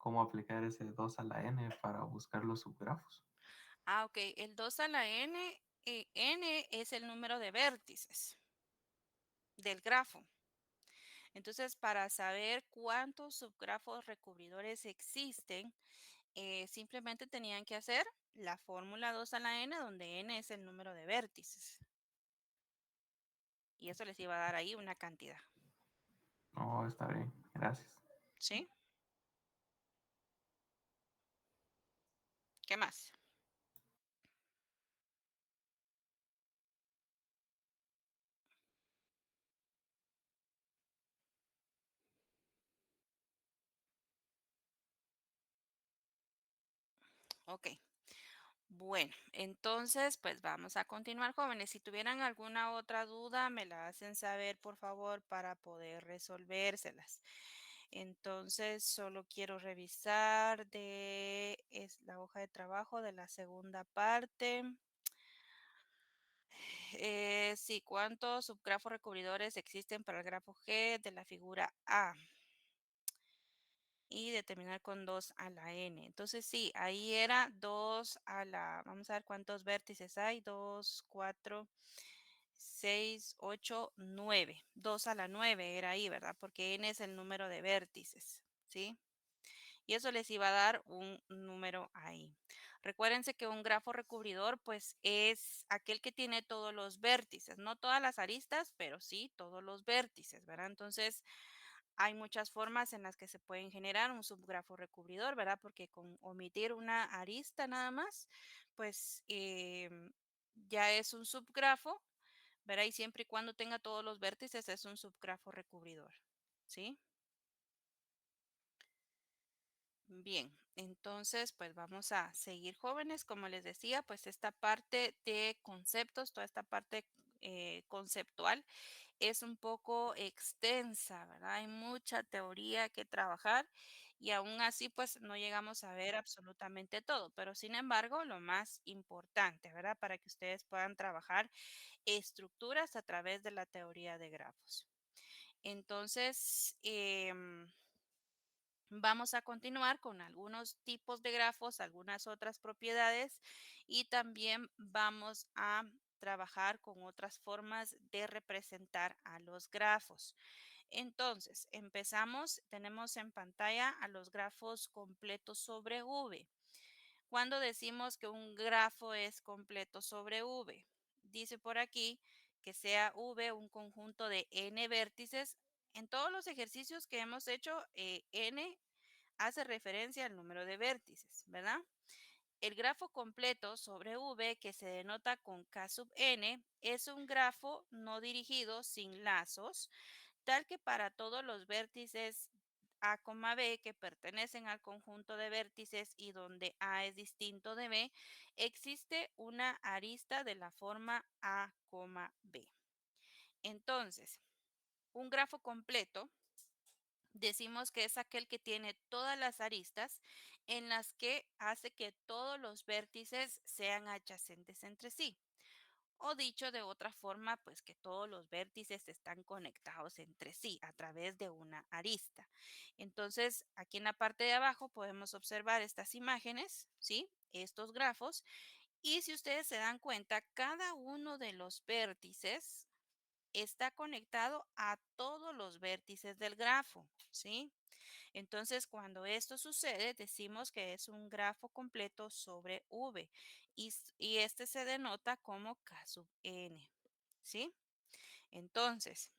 cómo aplicar ese 2 a la n para buscar los subgrafos. Ok, el 2 a la n, n es el número de vértices del grafo. Entonces, para saber cuántos subgrafos recubridores existen, simplemente tenían que hacer la fórmula 2 a la n, donde n es el número de vértices. Y eso les iba a dar ahí una cantidad. Oh, está bien, gracias. ¿Sí? ¿Qué más? Ok. Bueno, entonces, pues vamos a continuar, jóvenes. Si tuvieran alguna otra duda, me la hacen saber, por favor, para poder resolvérselas. Entonces, solo quiero revisar es la hoja de trabajo de la segunda parte. Sí, ¿cuántos subgrafos recubridores existen para el grafo G de la figura A? Y determinar con 2 a la n. Entonces, sí, ahí era 2 a la, vamos a ver cuántos vértices hay, 2, 4, 6, 8, 9. 2 a la 9 era ahí, ¿verdad? Porque n es el número de vértices, ¿sí? Y eso les iba a dar un número ahí. Recuérdense que un grafo recubridor, pues, es aquel que tiene todos los vértices, no todas las aristas, pero sí todos los vértices, ¿verdad? Entonces, hay muchas formas en las que se pueden generar un subgrafo recubridor, ¿verdad? Porque con omitir una arista nada más, pues ya es un subgrafo, ¿verdad? Y siempre y cuando tenga todos los vértices es un subgrafo recubridor, ¿sí? Bien, entonces pues vamos a seguir jóvenes, como les decía, pues esta parte de conceptos, toda esta parte conceptual es un poco extensa, ¿verdad? Hay mucha teoría que trabajar y aún así pues no llegamos a ver absolutamente todo, pero sin embargo lo más importante, ¿verdad? Para que ustedes puedan trabajar estructuras a través de la teoría de grafos. Entonces, vamos a continuar con algunos tipos de grafos, algunas otras propiedades y también vamos a trabajar con otras formas de representar a los grafos. Entonces, empezamos, tenemos en pantalla a los grafos completos sobre V. Cuando decimos que un grafo es completo sobre V, dice por aquí que sea V un conjunto de n vértices. En todos los ejercicios que hemos hecho, n hace referencia al número de vértices, ¿verdad? El grafo completo sobre V, que se denota con K sub n, es un grafo no dirigido sin lazos, tal que para todos los vértices A, B que pertenecen al conjunto de vértices y donde A es distinto de B, existe una arista de la forma A, B. Entonces, un grafo completo decimos que es aquel que tiene todas las aristas en las que hace que todos los vértices sean adyacentes entre sí. O dicho de otra forma, pues que todos los vértices están conectados entre sí a través de una arista. Entonces, aquí en la parte de abajo podemos observar estas imágenes, ¿sí? Estos grafos. Y si ustedes se dan cuenta, cada uno de los vértices está conectado a todos los vértices del grafo, ¿sí? Entonces, cuando esto sucede, decimos que es un grafo completo sobre V y este se denota como K sub n, ¿sí? Entonces,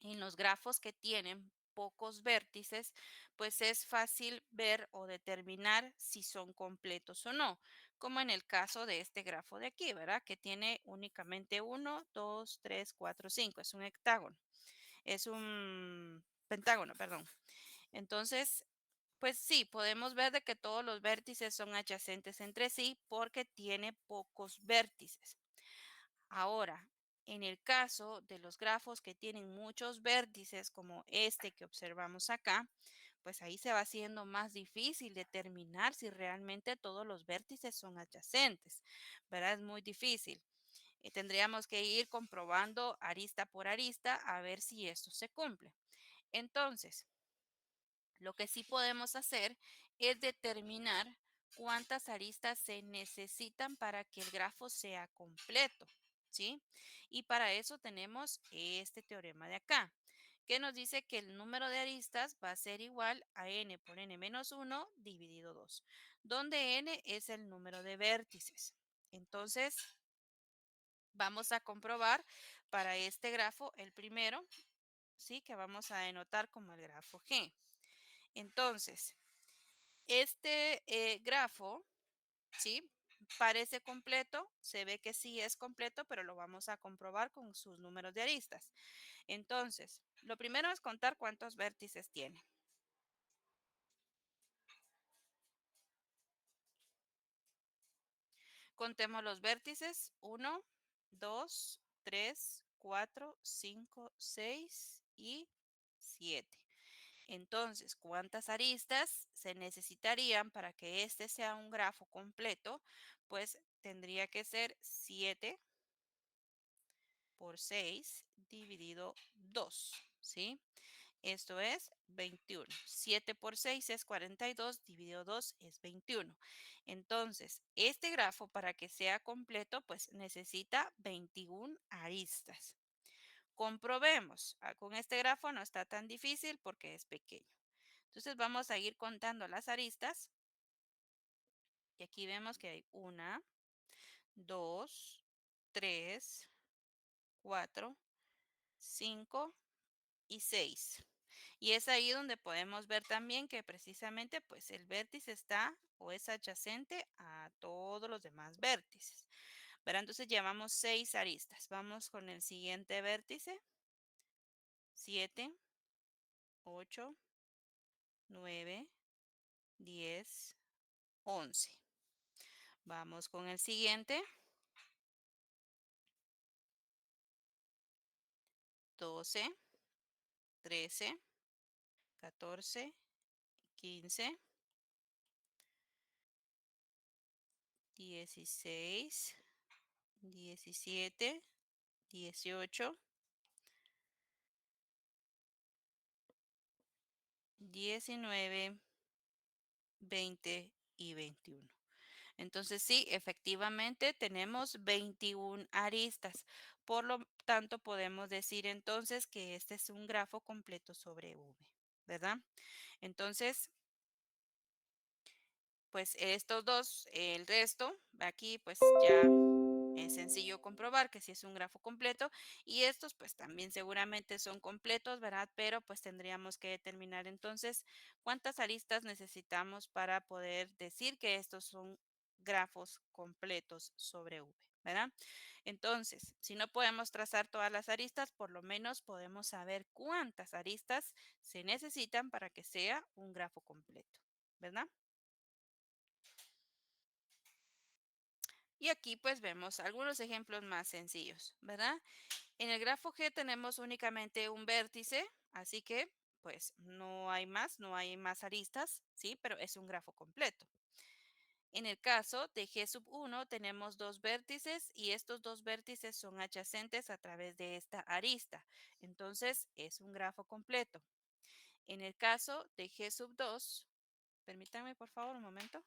en los grafos que tienen pocos vértices, pues es fácil ver o determinar si son completos o no, como en el caso de este grafo de aquí, ¿verdad? Que tiene únicamente 1, 2, 3, 4, 5, es un hectágono, es un pentágono, perdón. Entonces, pues sí, podemos ver de que todos los vértices son adyacentes entre sí porque tiene pocos vértices. Ahora, en el caso de los grafos que tienen muchos vértices, como este que observamos acá, pues ahí se va haciendo más difícil determinar si realmente todos los vértices son adyacentes, ¿verdad? Es muy difícil. Tendríamos que ir comprobando arista por arista a ver si esto se cumple. Entonces, Lo que sí podemos hacer es determinar cuántas aristas se necesitan para que el grafo sea completo, ¿sí? Y para eso tenemos este teorema de acá, que nos dice que el número de aristas va a ser igual a n por n menos 1 dividido 2, donde n es el número de vértices. Entonces, vamos a comprobar para este grafo, el primero, ¿sí? Que vamos a denotar como el grafo G. Entonces, este grafo, ¿sí? Parece completo, se ve que sí es completo, pero lo vamos a comprobar con sus números de aristas. Entonces, lo primero es contar cuántos vértices tiene. Contemos los vértices. 1, 2, 3, 4, 5, 6 y 7. Entonces, ¿cuántas aristas se necesitarían para que este sea un grafo completo? Pues tendría que ser 7 por 6 dividido 2, ¿sí? Esto es 21. 7 por 6 es 42, dividido 2 es 21. Entonces, este grafo para que sea completo, pues necesita 21 aristas. Comprobemos. Con este grafo no está tan difícil porque es pequeño. Entonces vamos a ir contando las aristas. Y aquí vemos que hay 1, 2, 3, 4, 5 y 6. Y es ahí donde podemos ver también que precisamente pues el vértice está o es adyacente a todos los demás vértices. Pero entonces llevamos 6 aristas. Vamos con el siguiente vértice. 7, 8, 9, 10, 11. Vamos con el siguiente. 12, 13, 14, 15, 16, 17, 18, 19, 20 y 21. Entonces sí, efectivamente tenemos 21 aristas. Por lo tanto, podemos decir entonces que este es un grafo completo sobre V, ¿verdad? Entonces, pues estos dos, el resto, aquí pues ya es sencillo comprobar que si es un grafo completo y estos pues también seguramente son completos, ¿verdad? Pero pues tendríamos que determinar entonces cuántas aristas necesitamos para poder decir que estos son grafos completos sobre V, ¿verdad? Entonces, si no podemos trazar todas las aristas, por lo menos podemos saber cuántas aristas se necesitan para que sea un grafo completo, ¿verdad? Y aquí pues vemos algunos ejemplos más sencillos, ¿verdad? En el grafo G tenemos únicamente un vértice, así que pues no hay más, no hay más aristas, ¿sí? Pero es un grafo completo. En el caso de G sub 1 tenemos dos vértices y estos dos vértices son adyacentes a través de esta arista. Entonces es un grafo completo. En el caso de G sub 2, permítanme por favor un momento.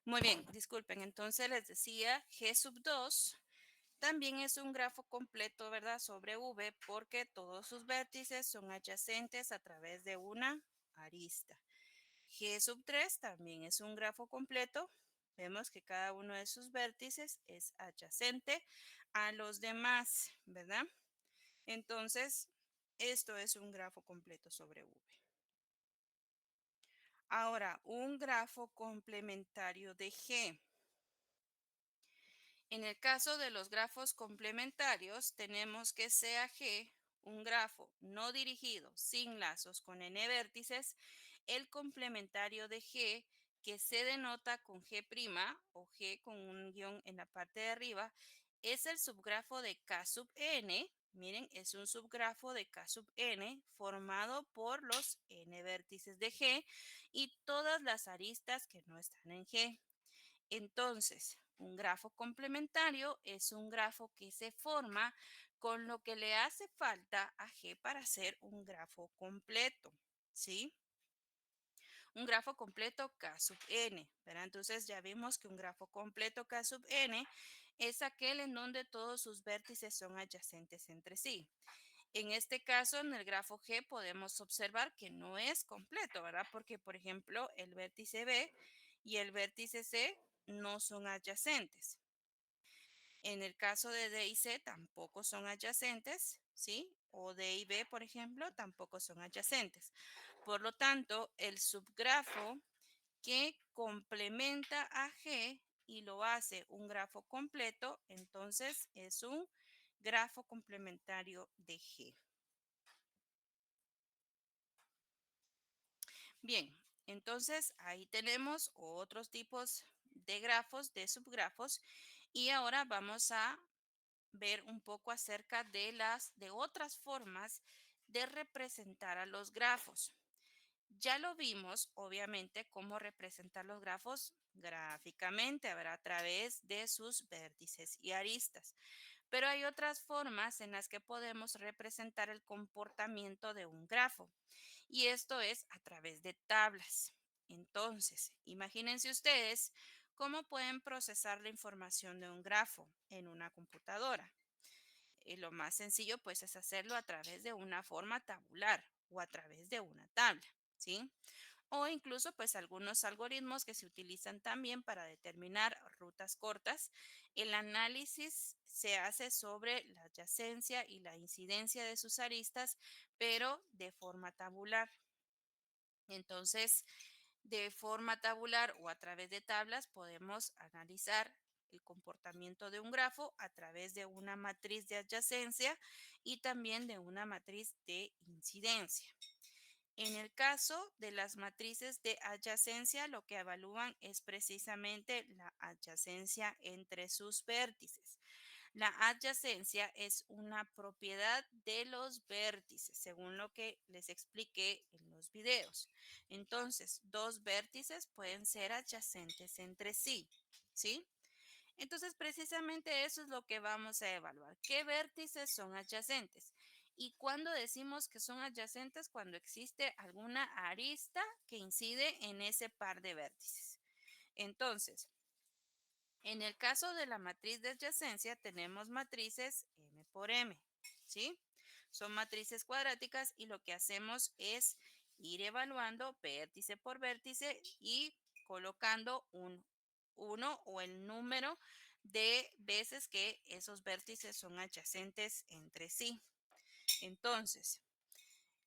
Muy bien, disculpen. Entonces les decía, G sub 2 también es un grafo completo, ¿verdad? Sobre V porque todos sus vértices son adyacentes a través de una arista. G sub 3 también es un grafo completo. Vemos que cada uno de sus vértices es adyacente a los demás, ¿verdad? Entonces, esto es un grafo completo sobre V. Ahora, un grafo complementario de G. En el caso de los grafos complementarios, tenemos que sea G un grafo no dirigido sin lazos con n vértices, el complementario de G que se denota con G' o G con un guión en la parte de arriba, es el subgrafo de K sub n. Miren, es un subgrafo de K sub n formado por los n vértices de G y todas las aristas que no están en G. Entonces, un grafo complementario es un grafo que se forma con lo que le hace falta a G para ser un grafo completo, ¿sí? Un grafo completo K sub n, ¿verdad? Entonces ya vimos que un grafo completo K sub n es aquel en donde todos sus vértices son adyacentes entre sí. En este caso, en el grafo G podemos observar que no es completo, ¿verdad? Porque, por ejemplo, el vértice B y el vértice C no son adyacentes. En el caso de D y C tampoco son adyacentes, ¿sí? O D y B, por ejemplo, tampoco son adyacentes. Por lo tanto, el subgrafo que complementa a G y lo hace un grafo completo, entonces es un grafo complementario de G. Bien, entonces ahí tenemos otros tipos de grafos, de subgrafos, y ahora vamos a ver un poco acerca de otras formas de representar a los grafos. Ya lo vimos, obviamente, cómo representar los grafos gráficamente, ¿verdad? A través de sus vértices y aristas. Pero hay otras formas en las que podemos representar el comportamiento de un grafo. Y esto es a través de tablas. Entonces, imagínense ustedes cómo pueden procesar la información de un grafo en una computadora. Lo más sencillo pues es hacerlo a través de una forma tabular o a través de una tabla, ¿sí? O incluso pues algunos algoritmos que se utilizan también para determinar rutas cortas. El análisis se hace sobre la adyacencia y la incidencia de sus aristas, pero de forma tabular. Entonces, de forma tabular o a través de tablas podemos analizar el comportamiento de un grafo a través de una matriz de adyacencia y también de una matriz de incidencia. En el caso de las matrices de adyacencia, lo que evalúan es precisamente la adyacencia entre sus vértices. La adyacencia es una propiedad de los vértices, según lo que les expliqué en los videos. Entonces, dos vértices pueden ser adyacentes entre sí, ¿sí? Entonces, precisamente eso es lo que vamos a evaluar. ¿Qué vértices son adyacentes? Y cuando decimos que son adyacentes, cuando existe alguna arista que incide en ese par de vértices. Entonces, en el caso de la matriz de adyacencia, tenemos matrices M por M, ¿sí? Son matrices cuadráticas y lo que hacemos es ir evaluando vértice por vértice y colocando un 1 o el número de veces que esos vértices son adyacentes entre sí. Entonces,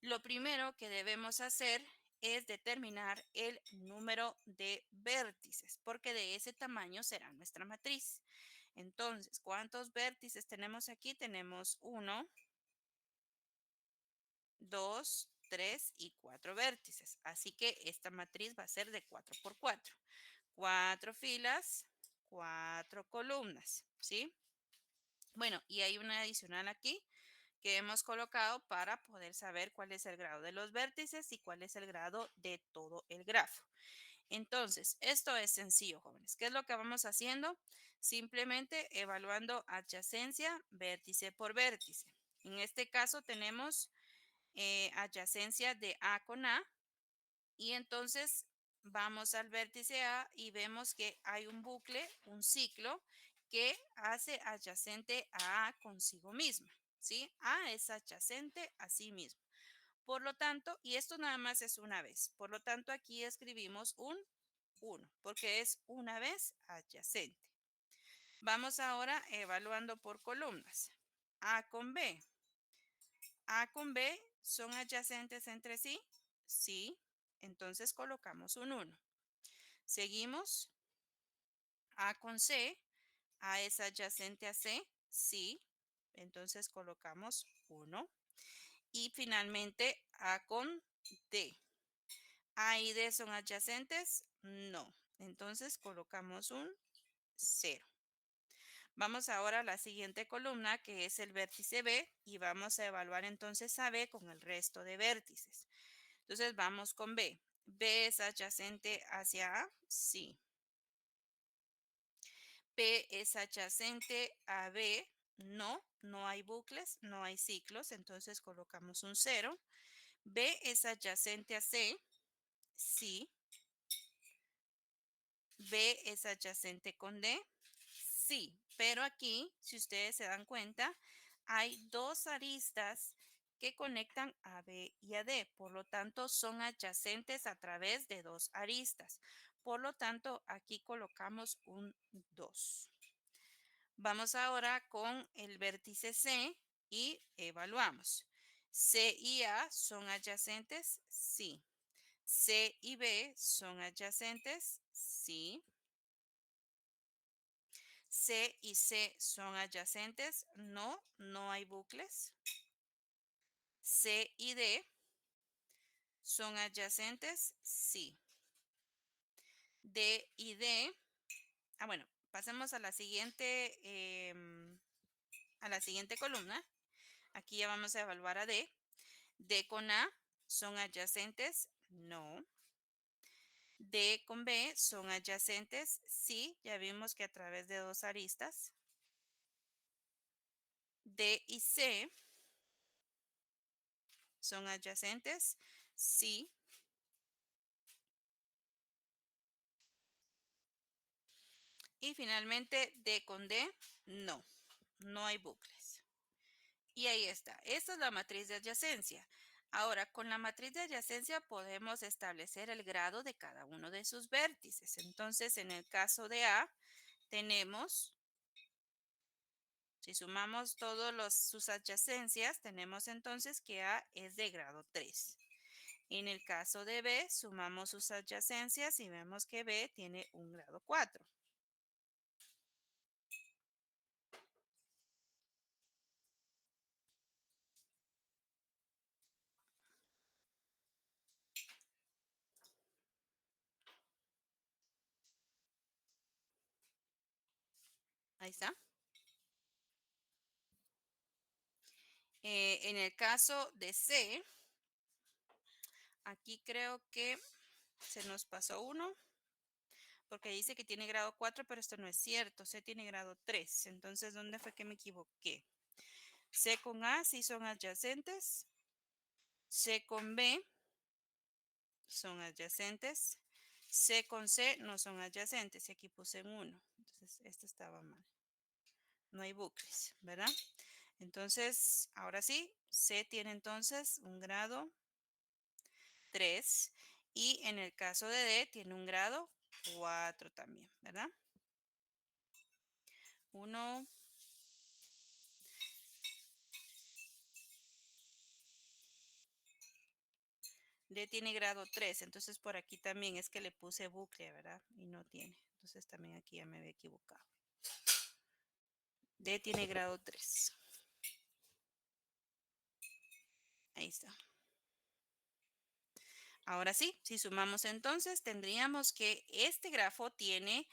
lo primero que debemos hacer es determinar el número de vértices, porque de ese tamaño será nuestra matriz. Entonces, ¿cuántos vértices tenemos aquí? Tenemos 1, 2, 3 y 4 vértices. Así que esta matriz va a ser de 4 por 4. 4 filas, 4 columnas, ¿sí? Bueno, y hay una adicional aquí que hemos colocado para poder saber cuál es el grado de los vértices y cuál es el grado de todo el grafo. Entonces, esto es sencillo, jóvenes. ¿Qué es lo que vamos haciendo? Simplemente evaluando adyacencia vértice por vértice. En este caso tenemos adyacencia de A con A y entonces vamos al vértice A y vemos que hay un bucle, un ciclo, que hace adyacente a A consigo misma, ¿sí? A es adyacente a sí mismo. Por lo tanto, y esto nada más es una vez, por lo tanto aquí escribimos un 1, porque es una vez adyacente. Vamos ahora evaluando por columnas. A con B. A con B son adyacentes entre sí. Sí. Entonces colocamos un 1. Seguimos. A con C. A es adyacente a C. Sí. Entonces colocamos 1. Y finalmente A con D. A y D son adyacentes. No. Entonces colocamos un 0. Vamos ahora a la siguiente columna, que es el vértice B, y vamos a evaluar entonces a B con el resto de vértices. Entonces vamos con B. ¿B es adyacente hacia A? Sí. ¿B es adyacente a B? No, no hay bucles, no hay ciclos, entonces colocamos un 0. ¿B es adyacente a C? Sí. ¿B es adyacente con D? Sí, pero aquí, si ustedes se dan cuenta, hay dos aristas que conectan a B y a D. Por lo tanto, son adyacentes a través de dos aristas. Por lo tanto, aquí colocamos un 2. Vamos ahora con el vértice C y evaluamos. C y A son adyacentes, sí. C y B son adyacentes, sí. C y C son adyacentes, no, no hay bucles. C y D son adyacentes, sí. D y D, bueno, pasemos a la siguiente columna. Aquí ya vamos a evaluar a D. D con A son adyacentes, no. D con B son adyacentes, sí, ya vimos que a través de dos aristas. D y C son adyacentes, sí. Y finalmente D con D, no, no hay bucles. Y ahí está. Esta es la matriz de adyacencia. Ahora, con la matriz de adyacencia podemos establecer el grado de cada uno de sus vértices. Entonces, en el caso de A, tenemos, si sumamos todas sus adyacencias, tenemos entonces que A es de grado 3. En el caso de B, sumamos sus adyacencias y vemos que B tiene un grado 4. Ahí está. En el caso de C, aquí creo que se nos pasó uno, porque dice que tiene grado 4, pero esto no es cierto. C tiene grado 3. Entonces, ¿dónde fue que me equivoqué? C con A sí son adyacentes. C con B son adyacentes. C con C no son adyacentes. Y aquí puse en 1. Entonces, esto estaba mal. No hay bucles, ¿verdad? Entonces, ahora sí, C tiene entonces un grado 3 y en el caso de D tiene un grado 4 también, ¿verdad? 1, D tiene grado 3, entonces por aquí también es que le puse bucle, ¿verdad? Y no tiene. Entonces también aquí ya me había equivocado. D tiene grado 3. Ahí está. Ahora sí, si sumamos entonces, tendríamos que este grafo tiene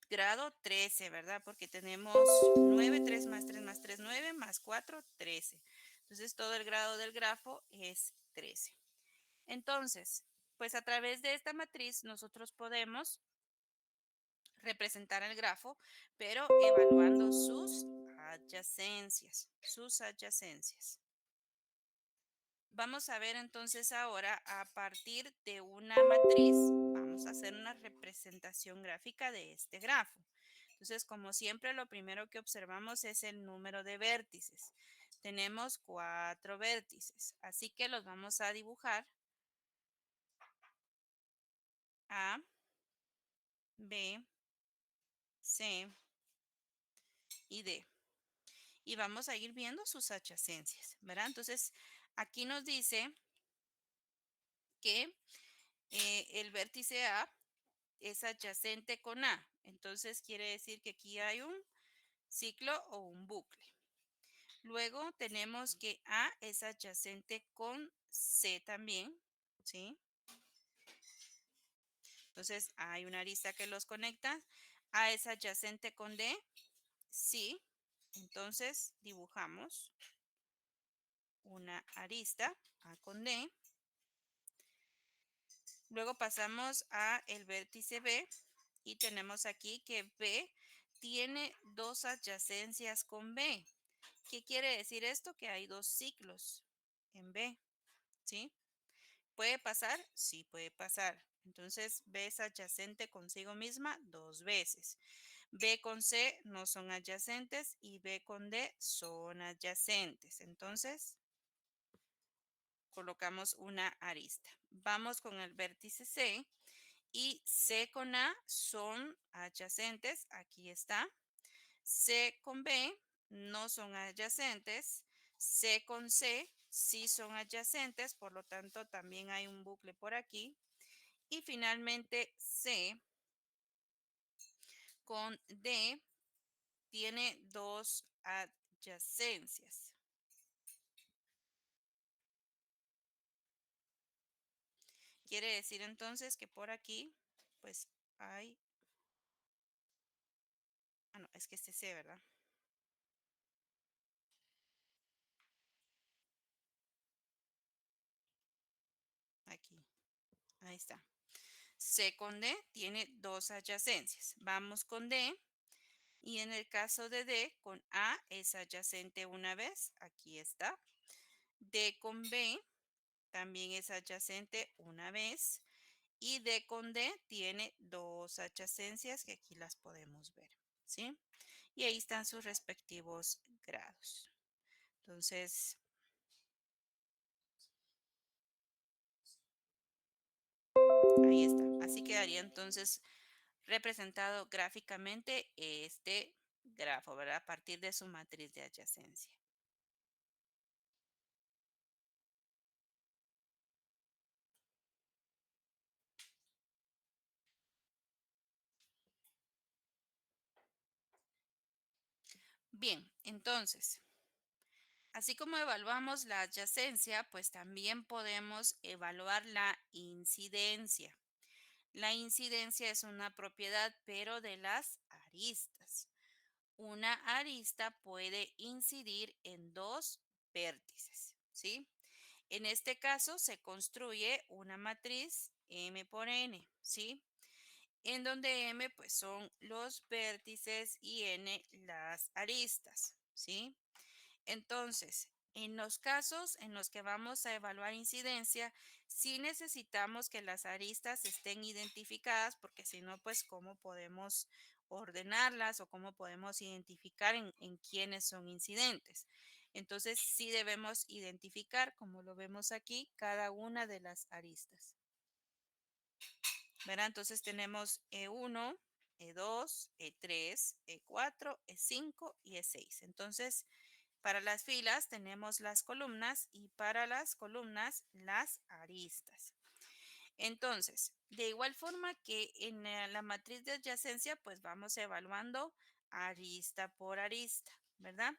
grado 13, ¿verdad? Porque tenemos 9, 3 más 3 más 3, 9 más 4, 13. Entonces todo el grado del grafo es 13. Entonces, pues a través de esta matriz nosotros podemos representar el grafo, pero evaluando sus adyacencias, Vamos a ver entonces ahora a partir de una matriz, vamos a hacer una representación gráfica de este grafo. Entonces, como siempre, lo primero que observamos es el número de vértices. Tenemos 4 vértices, así que los vamos a dibujar A, B, C y D. Y vamos a ir viendo sus adyacencias, ¿verdad? Entonces, aquí nos dice que el vértice A es adyacente con A. Entonces, quiere decir que aquí hay un ciclo o un bucle. Luego tenemos que A es adyacente con C también, ¿sí? Entonces, hay una arista que los conecta. A es adyacente con D, sí. Entonces, dibujamos una arista A con D. Luego pasamos a el vértice B y tenemos aquí que B tiene dos adyacencias con B. ¿Qué quiere decir esto? Que hay dos ciclos en B, ¿sí? ¿Puede pasar? Sí, puede pasar. Entonces, B es adyacente consigo misma 2 veces. B con C no son adyacentes y B con D son adyacentes. Entonces, colocamos una arista. Vamos con el vértice C y C con A son adyacentes. Aquí está. C con B no son adyacentes. C con C sí son adyacentes, por lo tanto también hay un bucle por aquí. Y finalmente C con D tiene dos adyacencias. Quiere decir entonces que por aquí, pues hay, no, es que este C, ¿verdad? Aquí, ahí está. C con D tiene dos adyacencias. Vamos con D. Y en el caso de D, con A es adyacente una vez. Aquí está. D con B también es adyacente una vez. Y D con D tiene dos adyacencias que aquí las podemos ver. ¿Sí? Y ahí están sus respectivos grados. Entonces, ahí está. Así quedaría entonces representado gráficamente este grafo, ¿verdad? A partir de su matriz de adyacencia. Bien, entonces, así como evaluamos la adyacencia, pues también podemos evaluar la incidencia. La incidencia es una propiedad, pero de las aristas. Una arista puede incidir en dos vértices, ¿sí? En este caso se construye una matriz M por N, ¿sí? En donde M pues son los vértices y N las aristas, ¿sí? Entonces, en los casos en los que vamos a evaluar incidencia, sí necesitamos que las aristas estén identificadas, porque si no, pues cómo podemos ordenarlas o cómo podemos identificar en quiénes son incidentes. Entonces, sí debemos identificar, como lo vemos aquí, cada una de las aristas. ¿Verdad? Entonces tenemos E1, E2, E3, E4, E5 y E6. Entonces, para las filas tenemos las columnas y para las columnas las aristas. Entonces, de igual forma que en la matriz de adyacencia, pues vamos evaluando arista por arista, ¿verdad?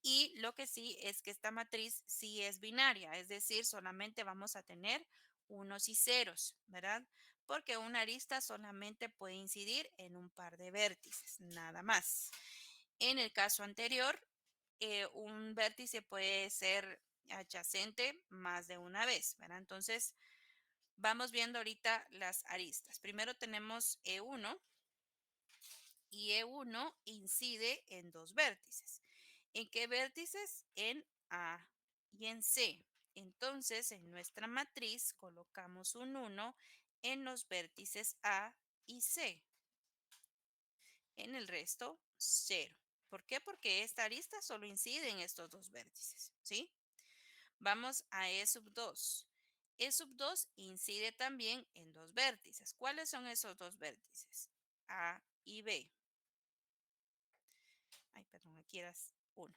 Y lo que sí es que esta matriz sí es binaria, es decir, solamente vamos a tener unos y ceros, ¿verdad? Porque una arista solamente puede incidir en un par de vértices, nada más. En el caso anterior, un vértice puede ser adyacente más de una vez, ¿verdad? Entonces, vamos viendo ahorita las aristas. Primero tenemos E1 y E1 incide en dos vértices. ¿En qué vértices? En A y en C. Entonces, en nuestra matriz colocamos un 1 en los vértices A y C. En el resto, 0. ¿Por qué? Porque esta arista solo incide en estos dos vértices, ¿sí? Vamos a E sub 2. E sub 2 incide también en dos vértices. ¿Cuáles son esos dos vértices? A y B. Ay, perdón, aquí era 1.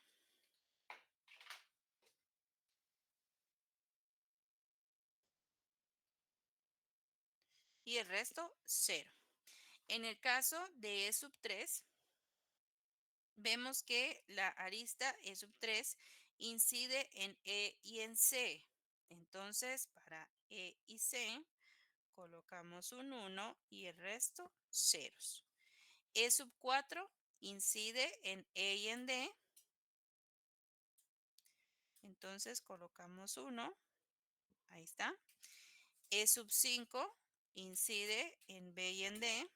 Y el resto, 0. En el caso de E sub 3, vemos que la arista E sub 3 incide en E y en C. Entonces, para E y C, colocamos un 1 y el resto, ceros. E sub 4 incide en E y en D. Entonces, colocamos 1. Ahí está. E sub 5 incide en B y en D.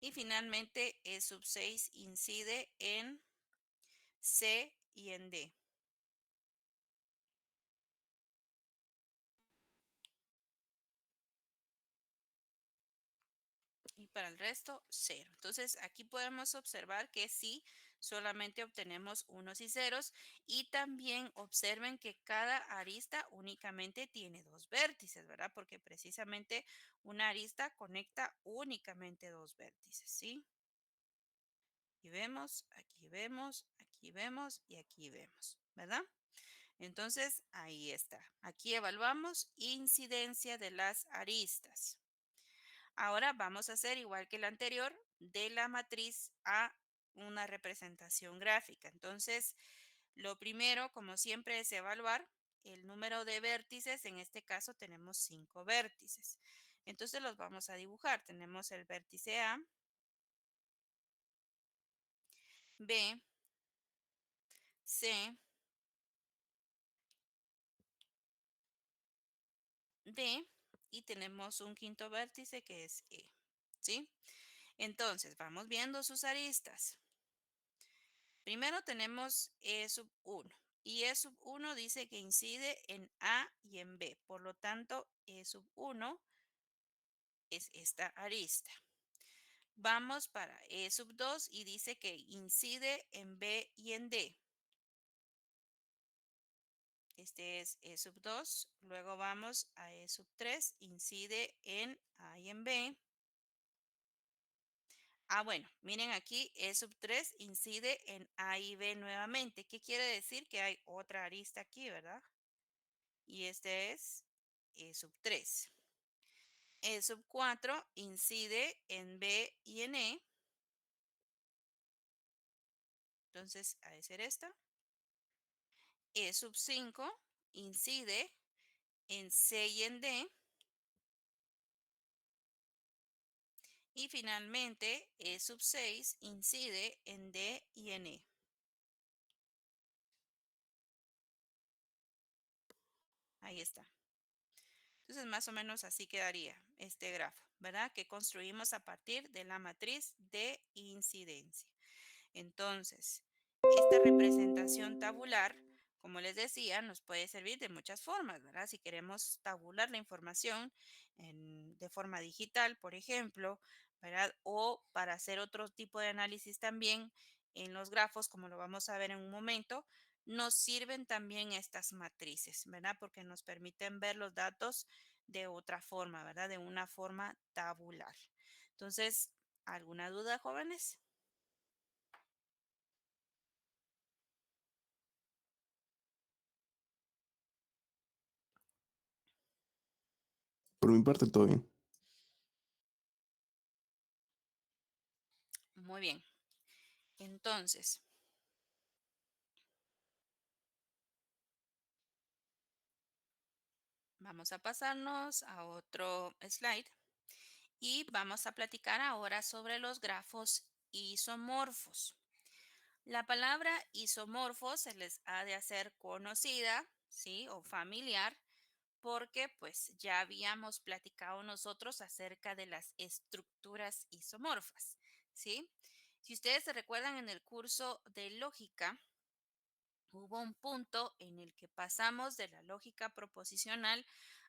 Y finalmente, E sub 6 incide en C y en D. Y para el resto, 0. Entonces, aquí podemos observar que sí, solamente obtenemos unos y ceros. Y también observen que cada arista únicamente tiene dos vértices, ¿verdad? Porque precisamente una arista conecta únicamente dos vértices, ¿sí? Aquí vemos, aquí vemos, aquí vemos y aquí vemos, ¿verdad? Entonces, ahí está. Aquí evaluamos incidencia de las aristas. Ahora vamos a hacer igual que el anterior, de la matriz a una representación gráfica. Entonces, lo primero, como siempre, es evaluar el número de vértices. En este caso tenemos 5 vértices. Entonces los vamos a dibujar. Tenemos el vértice A, B, C, D y tenemos un quinto vértice que es E. ¿Sí? Entonces, vamos viendo sus aristas. Primero tenemos E sub 1 y E sub 1 dice que incide en A y en B. Por lo tanto, E sub 1 es esta arista. Vamos para E sub 2 y dice que incide en B y en D. Este es E sub 2. Luego vamos a E sub 3, incide en A y en B. Bueno, miren aquí, E sub 3 incide en A y B nuevamente. ¿Qué quiere decir? Que hay otra arista aquí, ¿verdad? Y este es E sub 3. E sub 4 incide en B y en E. Entonces, ha de ser esta. E sub 5 incide en C y en D. Y finalmente, E sub 6 incide en D y en E. Ahí está. Entonces, más o menos así quedaría este grafo, ¿verdad? Que construimos a partir de la matriz de incidencia. Entonces, esta representación tabular, como les decía, nos puede servir de muchas formas, ¿verdad? Si queremos tabular la información de forma digital, por ejemplo, ¿verdad? O para hacer otro tipo de análisis también en los grafos, como lo vamos a ver en un momento, nos sirven también estas matrices, ¿verdad? Porque nos permiten ver los datos de otra forma, ¿verdad? De una forma tabular. Entonces, ¿alguna duda, jóvenes? Por mi parte, todo bien. Muy bien. Entonces, vamos a pasarnos a otro slide y vamos a platicar ahora sobre los grafos isomorfos. La palabra isomorfo se les ha de hacer conocida, ¿sí? O familiar, porque pues ya habíamos platicado nosotros acerca de las estructuras isomorfas, ¿sí? Si ustedes se recuerdan en el curso de lógica, hubo un punto en el que pasamos de la lógica proposicional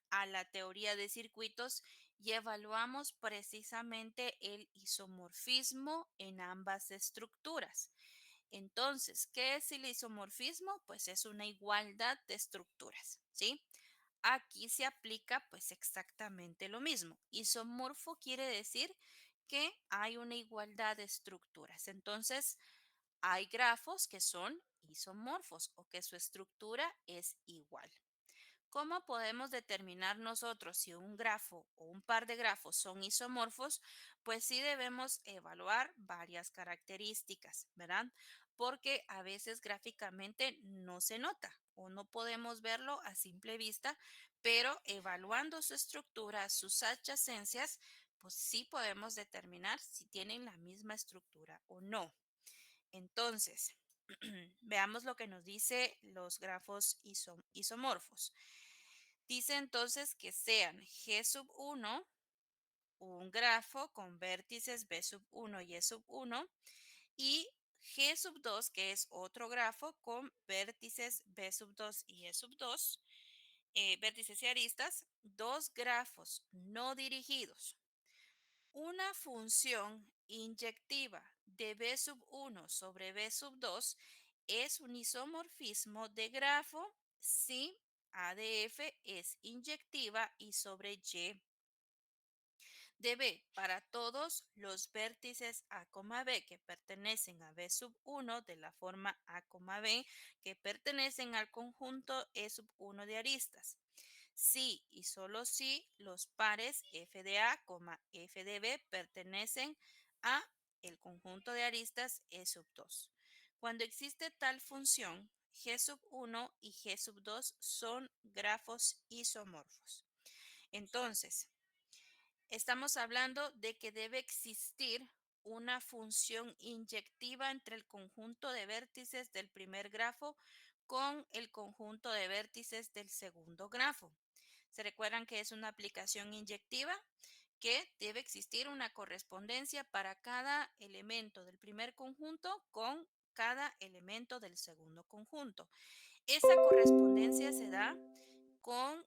a la teoría de circuitos y evaluamos precisamente el isomorfismo en ambas estructuras. Entonces, ¿qué es el isomorfismo? Pues es una igualdad de estructuras, ¿sí? Aquí se aplica pues exactamente lo mismo. Isomorfo quiere decir que hay una igualdad de estructuras. Entonces, hay grafos que son isomorfos o que su estructura es igual. ¿Cómo podemos determinar nosotros si un grafo o un par de grafos son isomorfos? Pues sí debemos evaluar varias características, ¿verdad? Porque a veces gráficamente no se nota o no podemos verlo a simple vista, pero evaluando su estructura, sus adyacencias, pues sí podemos determinar si tienen la misma estructura o no. Entonces, veamos lo que nos dice los grafos isomorfos. Dice entonces que sean G sub 1 un grafo con vértices B sub 1 y E sub 1 y G sub 2 que es otro grafo con vértices B sub 2 y E sub 2, vértices y aristas, dos grafos no dirigidos. Una función inyectiva de B sub 1 sobre B sub 2 es un isomorfismo de grafo si A de F es inyectiva y sobre Y de B para todos los vértices A, B que pertenecen a B sub 1 de la forma A, B que pertenecen al conjunto E sub 1 de aristas. Si y solo si los pares f de A, f de B pertenecen a el conjunto de aristas E sub 2. Cuando existe tal función, G sub 1 y G sub 2 son grafos isomorfos. Entonces, estamos hablando de que debe existir una función inyectiva entre el conjunto de vértices del primer grafo con el conjunto de vértices del segundo grafo. ¿Se recuerdan que es una aplicación inyectiva? Que debe existir una correspondencia para cada elemento del primer conjunto con cada elemento del segundo conjunto. Esa correspondencia se da con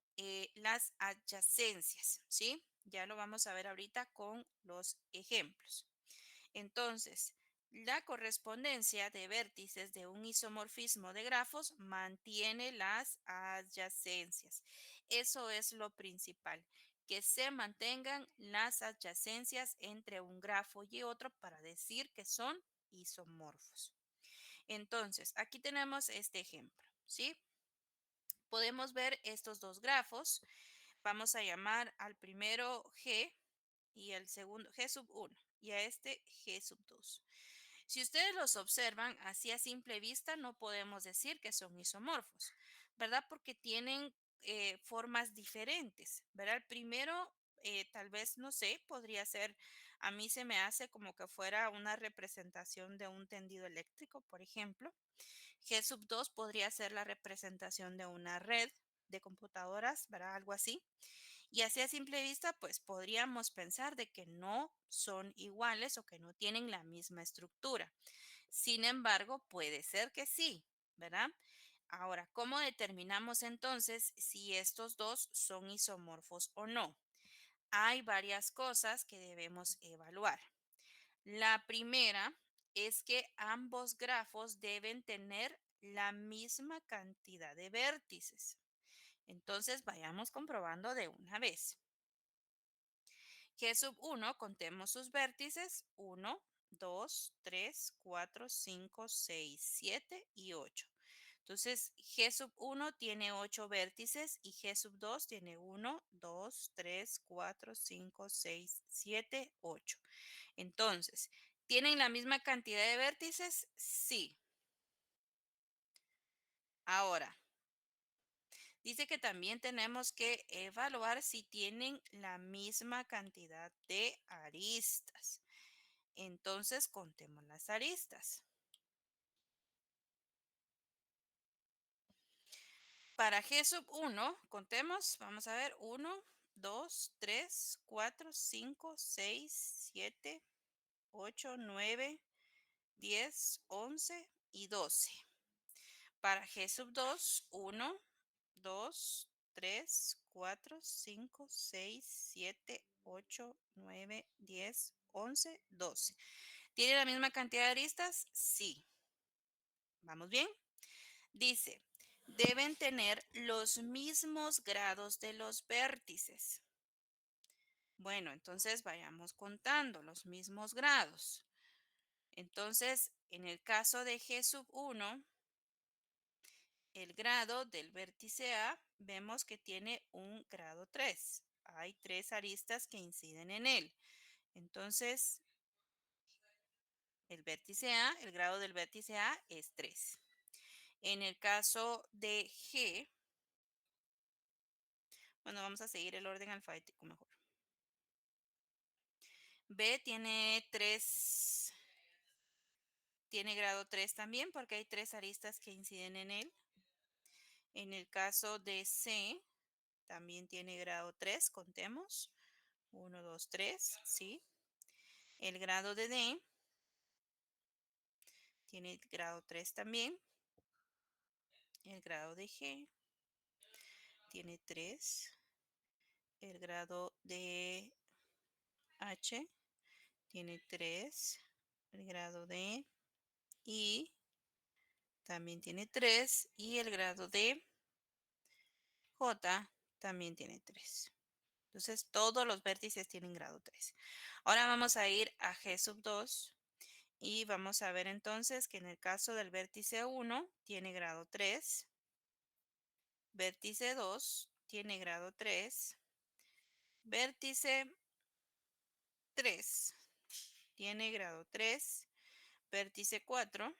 las adyacencias, ¿sí? Ya lo vamos a ver ahorita con los ejemplos. Entonces, la correspondencia de vértices de un isomorfismo de grafos mantiene las adyacencias. Eso es lo principal, que se mantengan las adyacencias entre un grafo y otro para decir que son isomorfos. Entonces, aquí tenemos este ejemplo, ¿sí? Podemos ver estos dos grafos. Vamos a llamar al primero G y al segundo G sub 1 y a este G sub 2. Si ustedes los observan así a simple vista, no podemos decir que son isomorfos, ¿verdad? Porque tienen formas diferentes, ¿verdad? El primero, tal vez, no sé, podría ser, a mí se me hace como que fuera una representación de un tendido eléctrico, por ejemplo. G sub 2 podría ser la representación de una red de computadoras, ¿verdad? Algo así. Y así a simple vista, pues podríamos pensar de que no son iguales o que no tienen la misma estructura. Sin embargo, puede ser que sí, ¿verdad? Ahora, ¿cómo determinamos entonces si estos dos son isomorfos o no? Hay varias cosas que debemos evaluar. La primera es que ambos grafos deben tener la misma cantidad de vértices. Entonces, vayamos comprobando de una vez. G sub 1, contemos sus vértices, 1, 2, 3, 4, 5, 6, 7 y 8. Entonces, G sub 1 tiene 8 vértices y G sub 2 tiene 1, 2, 3, 4, 5, 6, 7, 8. Entonces, ¿tienen la misma cantidad de vértices? Sí. Ahora, dice que también tenemos que evaluar si tienen la misma cantidad de aristas. Entonces, contemos las aristas. Para G sub 1, contemos, vamos a ver, 1, 2, 3, 4, 5, 6, 7, 8, 9, 10, 11 y 12. Para G sub 2, 1, 2, 3, 4, 5, 6, 7, 8, 9, 10, 11, 12. ¿Tiene la misma cantidad de aristas? Sí. ¿Vamos bien? Dice, deben tener los mismos grados de los vértices. Bueno, entonces vayamos contando los mismos grados. Entonces, en el caso de G sub 1, el grado del vértice A vemos que tiene un grado 3. Hay 3 aristas que inciden en él. Entonces, el vértice A, el grado del vértice A es 3. En el caso de G, bueno, vamos a seguir el orden alfabético mejor. B tiene 3, tiene grado 3 también porque hay 3 aristas que inciden en él. En el caso de C, también tiene grado 3, contemos. 1, 2, 3, ¿sí? El grado de D tiene grado 3 también. El grado de G tiene 3. El grado de H tiene 3. El grado de I también tiene 3. Y el grado de J también tiene 3. Entonces, todos los vértices tienen grado 3. Ahora vamos a ir a G sub 2 y vamos a ver entonces que en el caso del vértice 1 tiene grado 3. Vértice 2 tiene grado 3. Vértice 3 tiene grado 3. Vértice 4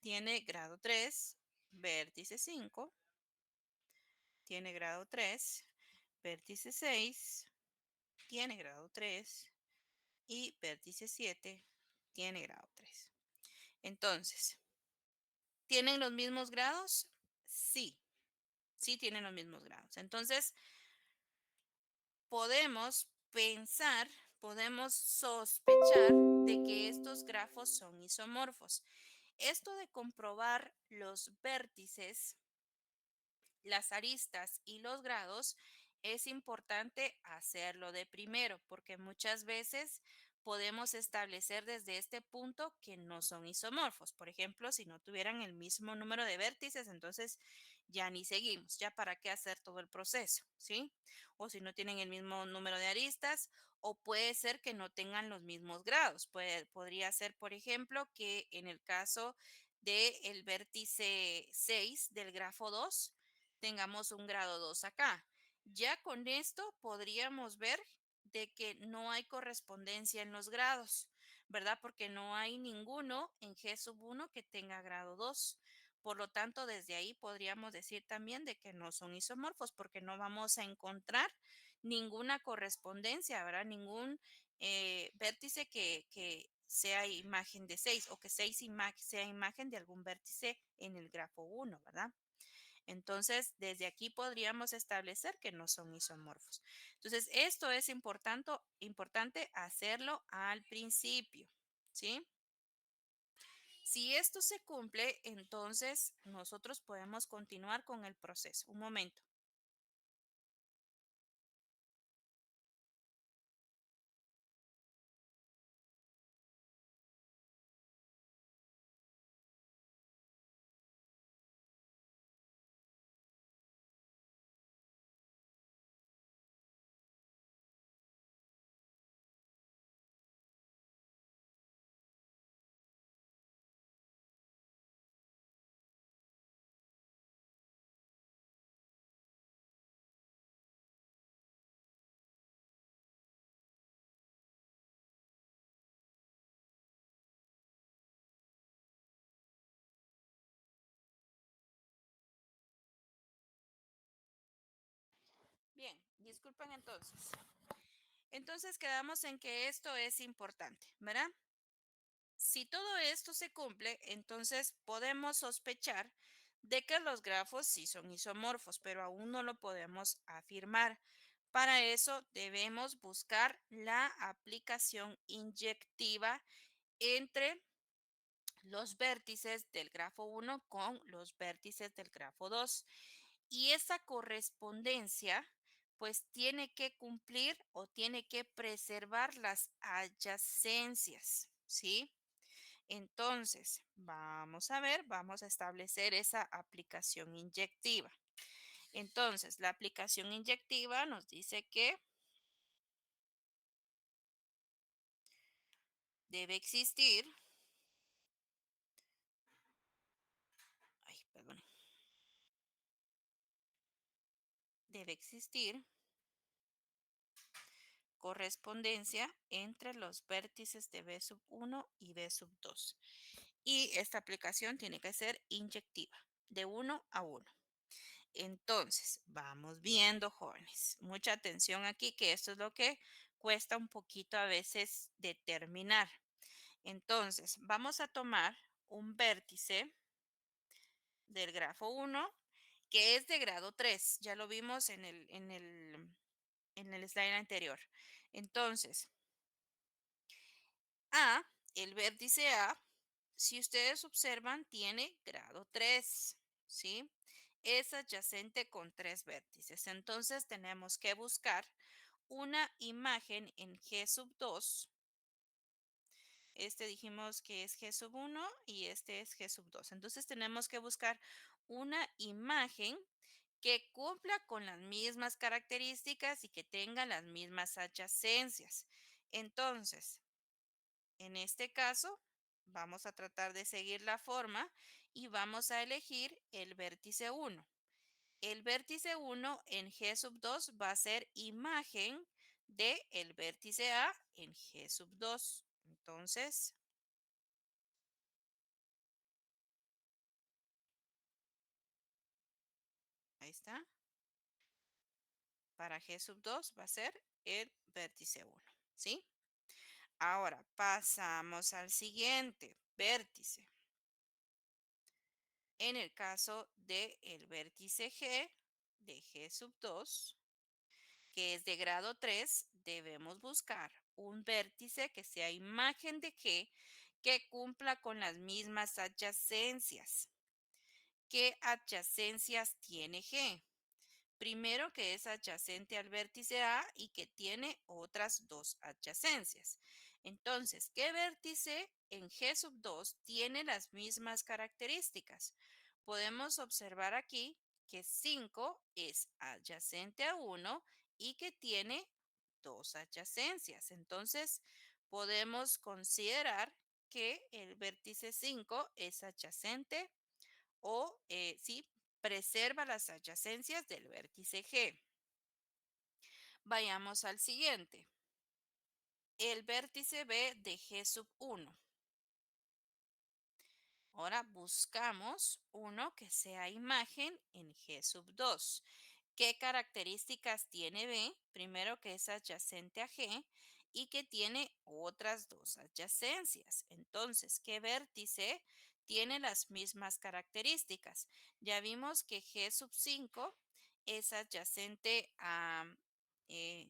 tiene grado 3. Vértice 5 tiene grado 3. Vértice 6 tiene grado 3. Y vértice 7 tiene grado 3. Entonces, ¿tienen los mismos grados? Sí, sí tienen los mismos grados. Entonces, podemos pensar, podemos sospechar de que estos grafos son isomorfos. Esto de comprobar los vértices, las aristas y los grados, es importante hacerlo de primero, porque muchas veces podemos establecer desde este punto que no son isomorfos. Por ejemplo, si no tuvieran el mismo número de vértices, entonces ya ni seguimos, ya para qué hacer todo el proceso, ¿sí? O si no tienen el mismo número de aristas, o puede ser que no tengan los mismos grados. Podría ser, por ejemplo, que en el caso del vértice 6 del grafo 2, tengamos un grado 2 acá. Ya con esto podríamos ver de que no hay correspondencia en los grados, ¿verdad? Porque no hay ninguno en G sub 1 que tenga grado 2. Por lo tanto, desde ahí podríamos decir también de que no son isomorfos porque no vamos a encontrar ninguna correspondencia, ¿verdad? Ningún vértice que sea imagen de 6 o que 6 sea imagen de algún vértice en el grafo 1, ¿verdad? Entonces, desde aquí podríamos establecer que no son isomorfos. Entonces, esto es importante hacerlo al principio, ¿sí? Si esto se cumple, entonces nosotros podemos continuar con el proceso. Un momento. Bien, disculpen entonces. Entonces quedamos en que esto es importante, ¿verdad? Si todo esto se cumple, entonces podemos sospechar de que los grafos sí son isomorfos, pero aún no lo podemos afirmar. Para eso debemos buscar la aplicación inyectiva entre los vértices del grafo 1 con los vértices del grafo 2. Y esa correspondencia pues tiene que cumplir o tiene que preservar las adyacencias, ¿sí? Entonces, vamos a ver, vamos a establecer esa aplicación inyectiva. Entonces, la aplicación inyectiva nos dice que debe existir, ay, perdón, debe existir correspondencia entre los vértices de B sub 1 y B sub 2. Y esta aplicación tiene que ser inyectiva, de 1 a 1. Entonces, vamos viendo, jóvenes. Mucha atención aquí, que esto es lo que cuesta un poquito a veces determinar. Entonces, vamos a tomar un vértice del grafo 1 que es de grado 3. Ya lo vimos en el slide anterior. Entonces, el vértice A, si ustedes observan, tiene grado 3, ¿sí? Es adyacente con 3 vértices. Entonces, tenemos que buscar una imagen en G sub 2. Este dijimos que es G sub 1 y este es G sub 2. Entonces, tenemos que buscar una imagen que cumpla con las mismas características y que tenga las mismas adyacencias. Entonces, en este caso, vamos a tratar de seguir la forma y vamos a elegir el vértice 1. El vértice 1 en G sub 2 va a ser imagen del vértice A en G sub 2. Entonces, ahí está. Para G sub 2 va a ser el vértice 1, ¿sí? Ahora pasamos al siguiente vértice. En el caso del vértice G, de G sub 2, que es de grado 3, debemos buscar un vértice que sea imagen de G que cumpla con las mismas adyacencias. ¿Qué adyacencias tiene G? Primero, que es adyacente al vértice A y que tiene otras dos adyacencias. Entonces, ¿qué vértice en G sub 2 tiene las mismas características? Podemos observar aquí que 5 es adyacente a 1 y que tiene dos adyacencias. Entonces, podemos considerar que el vértice 5 es adyacente o sí, preserva las adyacencias del vértice G. Vayamos al siguiente. El vértice B de G sub 1. Ahora buscamos uno que sea imagen en G sub 2. ¿Qué características tiene B? Primero, que es adyacente a G y que tiene otras dos adyacencias. Entonces, ¿qué vértice tiene las mismas características? Ya vimos que G sub 5 es adyacente eh,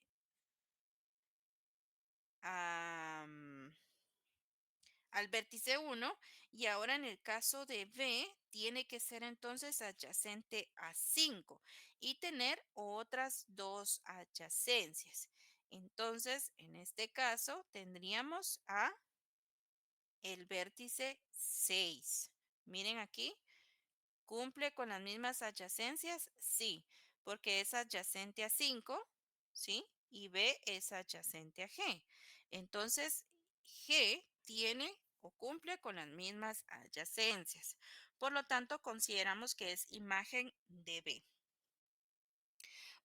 a, al vértice 1 y ahora en el caso de B tiene que ser entonces adyacente a 5 y tener otras dos adyacencias. Entonces, en este caso tendríamos a el vértice 6. Miren aquí, ¿cumple con las mismas adyacencias? Sí, porque es adyacente a 5, ¿sí? Y B es adyacente a G. Entonces, G tiene o cumple con las mismas adyacencias. Por lo tanto, consideramos que es imagen de B.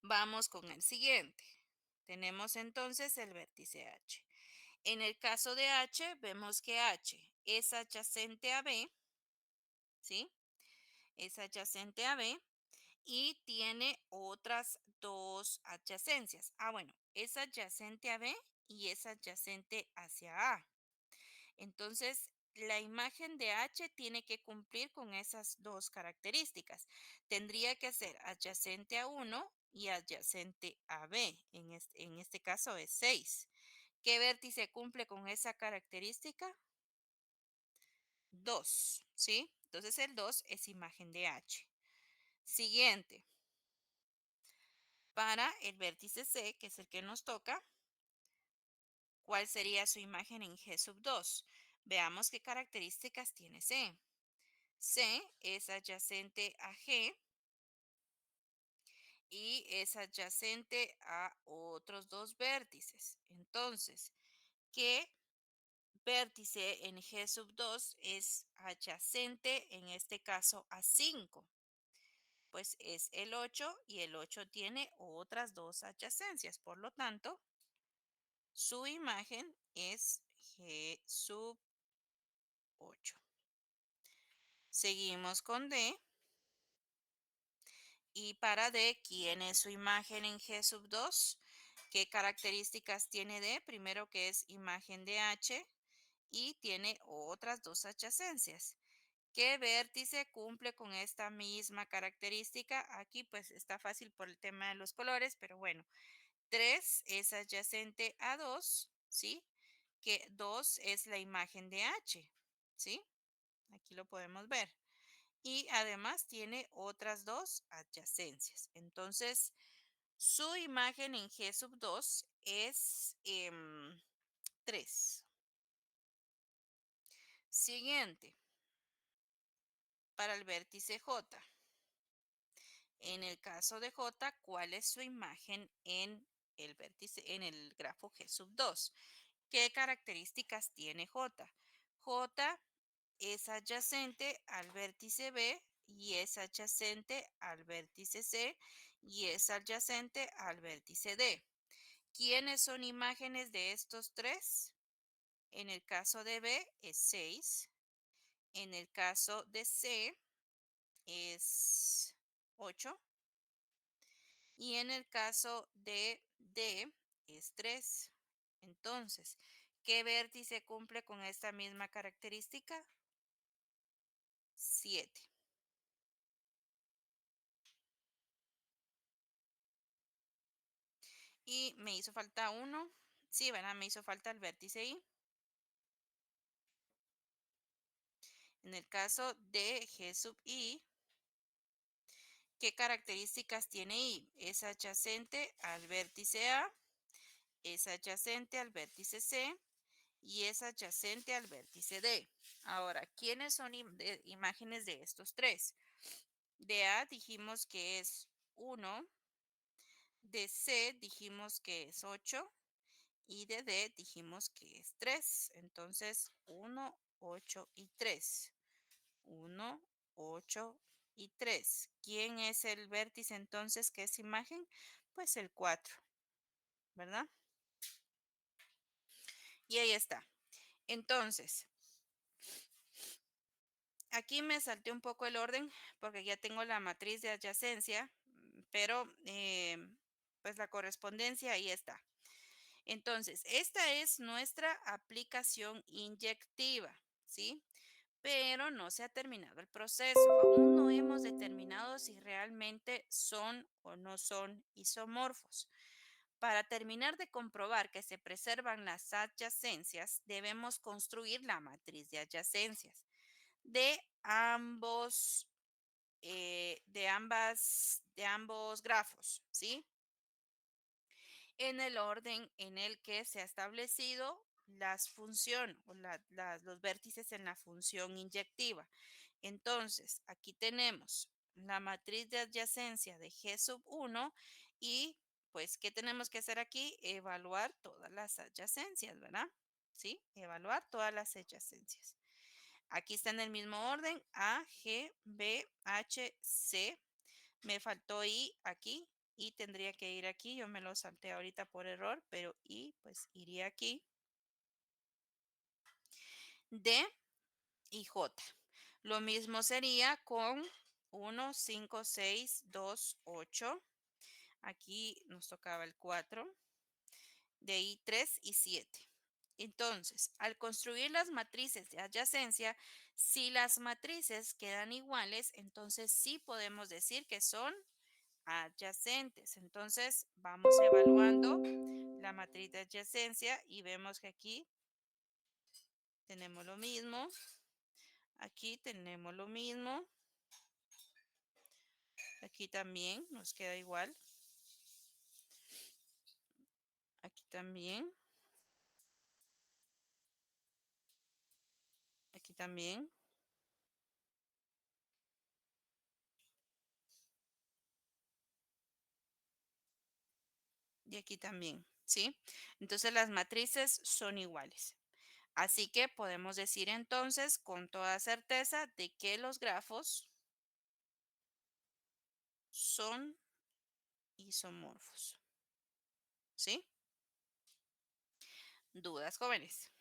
Vamos con el siguiente. Tenemos entonces el vértice H. En el caso de H, vemos que H es adyacente a B, ¿sí? Es adyacente a B y tiene otras dos adyacencias. Bueno, es adyacente a B y es adyacente hacia A. Entonces, la imagen de H tiene que cumplir con esas dos características. Tendría que ser adyacente a 1 y adyacente a B. En este caso es 6. ¿Qué vértice cumple con esa característica? 2, ¿sí? Entonces el 2 es imagen de H. Siguiente. Para el vértice C, que es el que nos toca, ¿cuál sería su imagen en G sub 2? Veamos qué características tiene C. C es adyacente a G y es adyacente a otros dos vértices. Entonces, ¿qué vértice en G sub 2 es adyacente, en este caso, a 5? Pues es el 8 y el 8 tiene otras dos adyacencias. Por lo tanto, su imagen es G sub 8. Seguimos con D. Y para D, ¿quién es su imagen en G sub 2? ¿Qué características tiene D? Primero que es imagen de H y tiene otras dos adyacencias. ¿Qué vértice cumple con esta misma característica? Aquí pues está fácil por el tema de los colores, pero bueno, 3 es adyacente a 2, ¿sí? Que 2 es la imagen de H, ¿sí? Aquí lo podemos ver. Y además tiene otras dos adyacencias. Entonces, su imagen en G sub 2 es 3. Siguiente, para el vértice J. En el caso de J, ¿cuál es su imagen en el vértice, en el grafo G sub 2? ¿Qué características tiene J? J es adyacente al vértice B y es adyacente al vértice C y es adyacente al vértice D. ¿Quiénes son imágenes de estos tres? En el caso de B es 6. En el caso de C es 8. Y en el caso de D es 3. Entonces, ¿qué vértice cumple con esta misma característica? 7. Y me hizo falta uno. Sí, ¿verdad? Me hizo falta el vértice I. En el caso de G sub I, ¿qué características tiene I? Es adyacente al vértice A, es adyacente al vértice C y es adyacente al vértice D. Ahora, ¿quiénes son imágenes de estos tres? De A dijimos que es 1, de C dijimos que es 8 y de D dijimos que es 3. Entonces, 1, 8 y 3. 1, 8 y 3. ¿Quién es el vértice entonces que es imagen? Pues el 4, ¿verdad? Y ahí está. Entonces, aquí me salté un poco el orden porque ya tengo la matriz de adyacencia, pero pues la correspondencia ahí está. Entonces, esta es nuestra aplicación inyectiva, ¿sí? Pero no se ha terminado el proceso. Aún no hemos determinado si realmente son o no son isomorfos. Para terminar de comprobar que se preservan las adyacencias, debemos construir la matriz de adyacencias de ambos grafos, ¿sí? En el orden en el que se ha establecido las funciones o los vértices en la función inyectiva. Entonces, aquí tenemos la matriz de adyacencia de G sub 1 y pues, ¿qué tenemos que hacer aquí? Evaluar todas las adyacencias, ¿verdad? ¿Sí? Evaluar todas las adyacencias. Aquí está en el mismo orden, A, G, B, H, C. Me faltó I aquí y tendría que ir aquí. Yo me lo salté ahorita por error, pero I pues iría aquí. D y J. Lo mismo sería con 1, 5, 6, 2, 8. Aquí nos tocaba el 4. De ahí 3 y 7. Entonces, al construir las matrices de adyacencia, si las matrices quedan iguales, entonces sí podemos decir que son adyacentes. Entonces, vamos evaluando la matriz de adyacencia y vemos que aquí tenemos lo mismo. Aquí tenemos lo mismo. Aquí también nos queda igual. Aquí también. Aquí también. Y aquí también, ¿sí? Entonces las matrices son iguales. Así que podemos decir entonces con toda certeza de que los grafos son isomorfos. ¿Sí? ¿Dudas, jóvenes?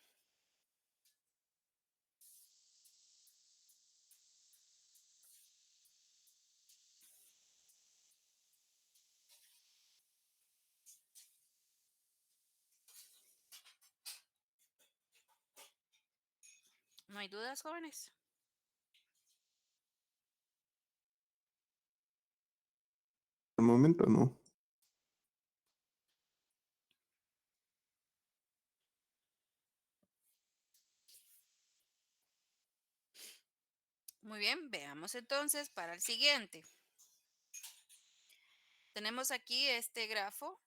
¿No hay dudas, jóvenes? Al momento no. Muy bien, veamos entonces para el siguiente. Tenemos aquí este grafo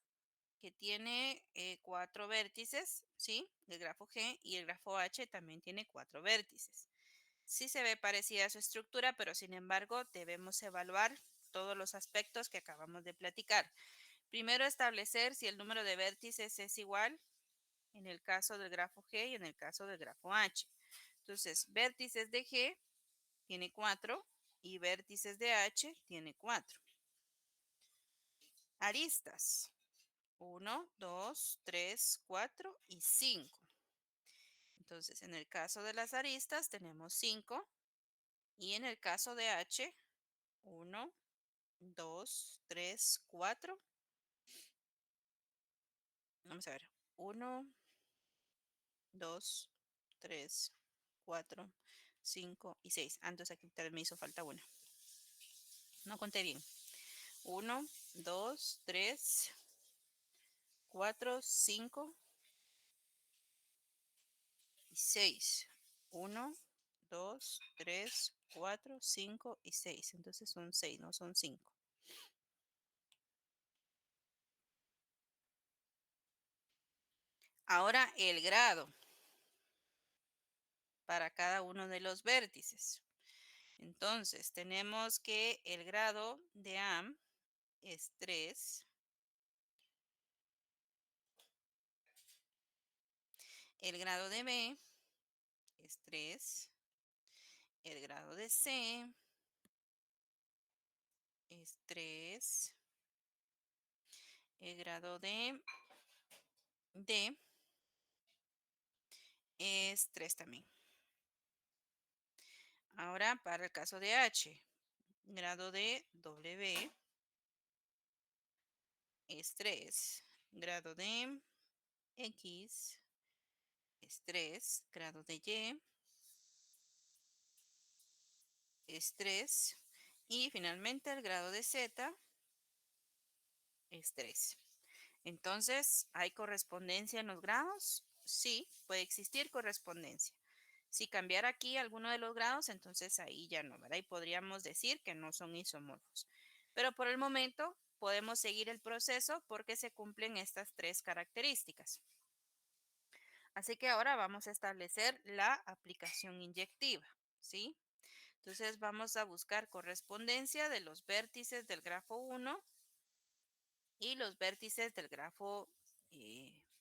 que tiene 4 vértices, ¿sí? El grafo G y el grafo H también tiene 4 vértices. Sí se ve parecida a su estructura, pero sin embargo debemos evaluar todos los aspectos que acabamos de platicar. Primero establecer si el número de vértices es igual en el caso del grafo G y en el caso del grafo H. Entonces, vértices de G tiene 4 y vértices de H tiene 4. Aristas. 1, 2, 3, 4 y 5. Entonces, en el caso de las aristas tenemos 5 y en el caso de H, 1, 2, 3, 4. Vamos a ver. 1, 2, 3, 4, 5 y 6. Entonces aquí tal vez me hizo falta una. No conté bien. 1, 2, 3, 4, 5 y 6. 1, 2, 3, 4, 5 y 6. Entonces son 6, no son 5. Ahora el grado para cada uno de los vértices. Entonces tenemos que el grado de A es 3. El grado de B es 3. El grado de C es 3. El grado de D es 3 también. Ahora para el caso de H, grado de W es 3. Grado de X es 3. Grado de Y es 3. Y finalmente el grado de Z es 3. Entonces, ¿hay correspondencia en los grados? Sí, puede existir correspondencia. Si cambiara aquí alguno de los grados, entonces ahí ya no, ¿verdad? Y podríamos decir que no son isomorfos. Pero por el momento podemos seguir el proceso porque se cumplen estas 3 características. Así que ahora vamos a establecer la aplicación inyectiva, ¿sí? Entonces vamos a buscar correspondencia de los vértices del grafo 1 y los vértices del grafo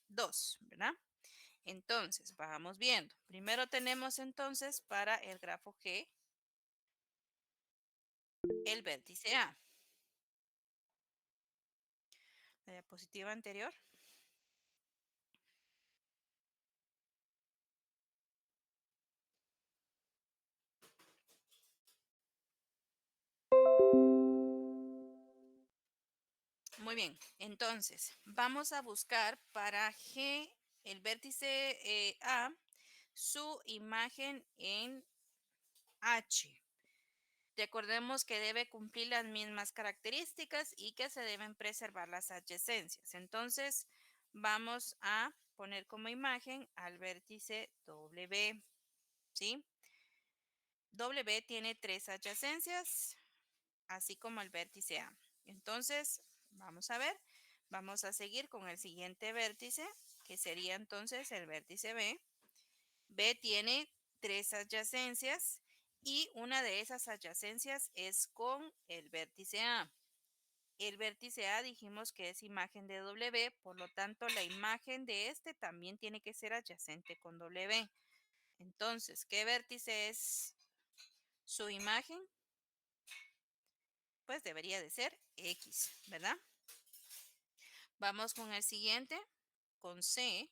2, ¿verdad? Entonces, vamos viendo. Primero tenemos entonces para el grafo G el vértice A. La diapositiva anterior. Muy bien, entonces vamos a buscar para G, el vértice A, su imagen en H. Recordemos que debe cumplir las mismas características y que se deben preservar las adyacencias. Entonces, vamos a poner como imagen al vértice W, ¿sí? W tiene 3 adyacencias, así como el vértice A. Entonces, vamos a ver, vamos a seguir con el siguiente vértice, que sería entonces el vértice B. B tiene 3 adyacencias y una de esas adyacencias es con el vértice A. El vértice A dijimos que es imagen de W, por lo tanto la imagen de este también tiene que ser adyacente con W. Entonces, ¿qué vértice es su imagen? Pues debería de ser X, ¿verdad? Vamos con el siguiente, con C.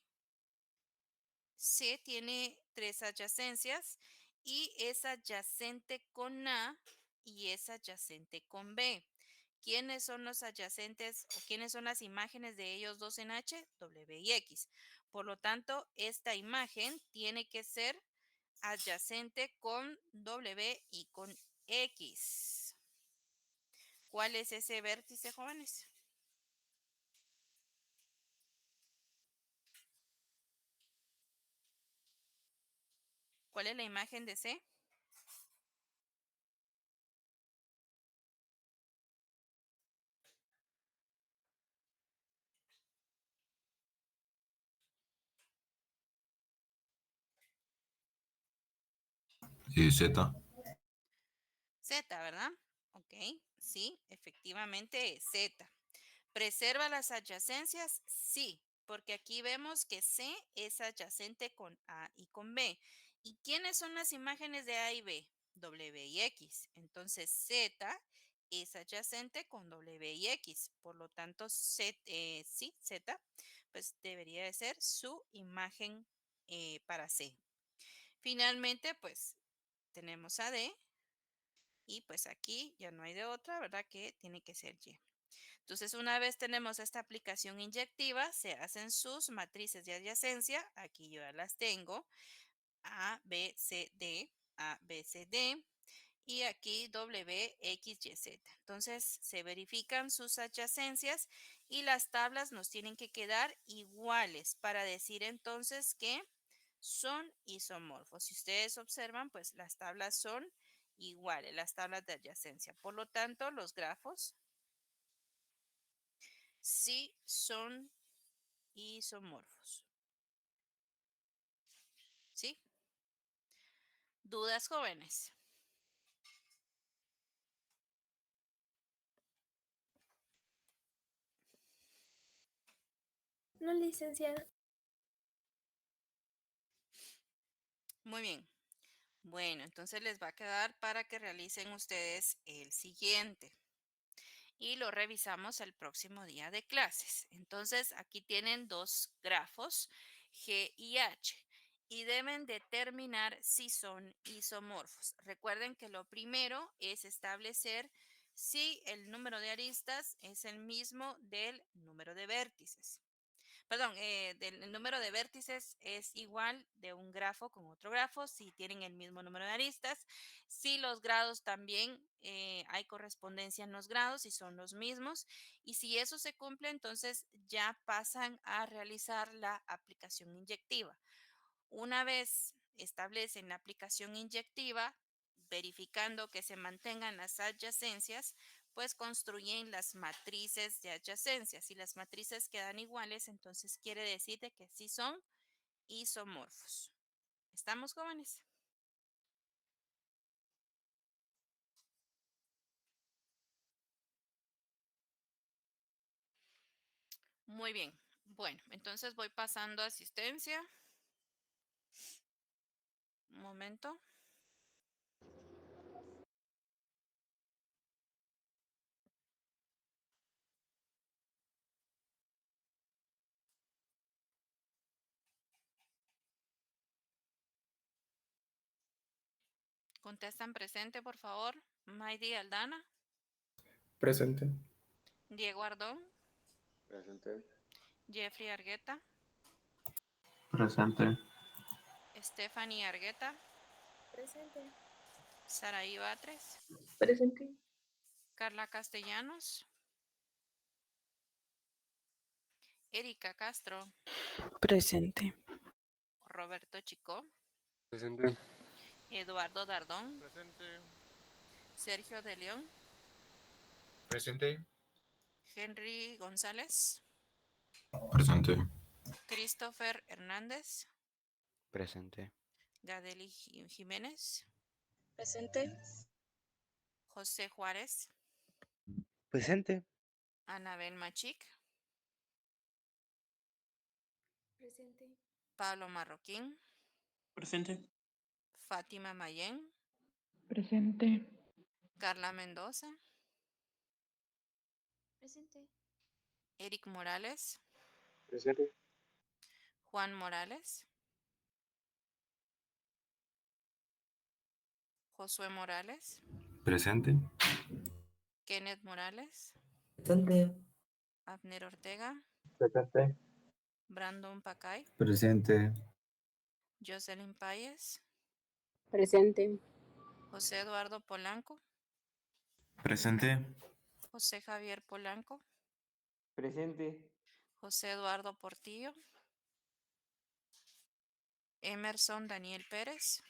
C tiene 3 adyacencias y es adyacente con A y es adyacente con B. ¿Quiénes son los adyacentes o quiénes son las imágenes de ellos dos en H? W y X. Por lo tanto, esta imagen tiene que ser adyacente con W y con X. ¿Cuál es ese vértice, jóvenes? ¿Cuál es la imagen de C? Z. Z, ¿verdad? Ok, sí, efectivamente es Z. ¿Preserva las adyacencias? Sí, porque aquí vemos que C es adyacente con A y con B. ¿Y quiénes son las imágenes de A y B? W y X. Entonces Z es adyacente con W y X. Por lo tanto, sí, Z, pues debería de ser su imagen para C. Finalmente, pues tenemos a D. Y pues aquí ya no hay de otra, ¿verdad? Que tiene que ser Y. Entonces, una vez tenemos esta aplicación inyectiva, se hacen sus matrices de adyacencia. Aquí yo ya las tengo. A, B, C, D, A, B, C, D. Y aquí W, X, Y, Z. Entonces, se verifican sus adyacencias y las tablas nos tienen que quedar iguales para decir entonces que son isomorfos. Si ustedes observan, pues las tablas son iguales, las tablas de adyacencia. Por lo tanto, los grafos sí son isomorfos. ¿Sí? ¿Dudas, jóvenes? No, licenciada. Muy bien. Bueno, entonces les va a quedar para que realicen ustedes el siguiente. Y lo revisamos el próximo día de clases. Entonces, aquí tienen dos grafos, G y H, y deben determinar si son isomorfos. Recuerden que lo primero es establecer si el número de aristas es el mismo del número de vértices. Perdón, el número de vértices es igual de un grafo con otro grafo si tienen el mismo número de aristas. Si los grados también hay correspondencia en los grados y son los mismos. Y si eso se cumple, entonces ya pasan a realizar la aplicación inyectiva. Una vez establecen la aplicación inyectiva, verificando que se mantengan las adyacencias, pues construyen las matrices de adyacencias. Si las matrices quedan iguales, entonces quiere decir de que sí son isomorfos. ¿Estamos, jóvenes? Muy bien. Bueno, entonces voy pasando a asistencia. Un momento. Contestan presente, por favor. Maidi Aldana, Presente. Diego Ardón, Presente. Jeffrey Argueta, Presente. Stephanie Argueta, Presente. Saraí Batres, Presente. Carla Castellanos, Erika Castro, Presente. Roberto Chicó, Presente. Eduardo Dardón, Presente. Sergio de León, Presente. Henry González, Presente. Christopher Hernández, Presente. Gadeli Jiménez, Presente. José Juárez, Presente. Anabel Machic, Presente. Pablo Marroquín, Presente. Fátima Mayén, Presente. Carla Mendoza, Presente. Eric Morales, Presente. Juan Morales, Josué Morales, Presente. Kenneth Morales, Presente. Abner Ortega, Presente. Brandon Pacay, Presente. Jocelyn Páez, Presente. José Eduardo Polanco, Presente. José Javier Polanco, Presente. José Eduardo Portillo, Emerson Daniel Pérez,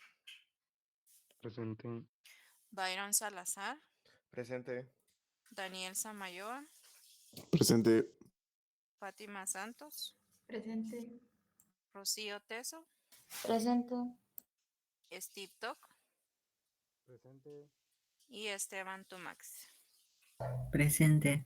Presente. Byron Salazar, Presente. Daniel Samayoa, Presente. Fátima Santos, Presente. Rocío Teso, Presente. Steve Toc Presente. y Esteban Tumax. Presente.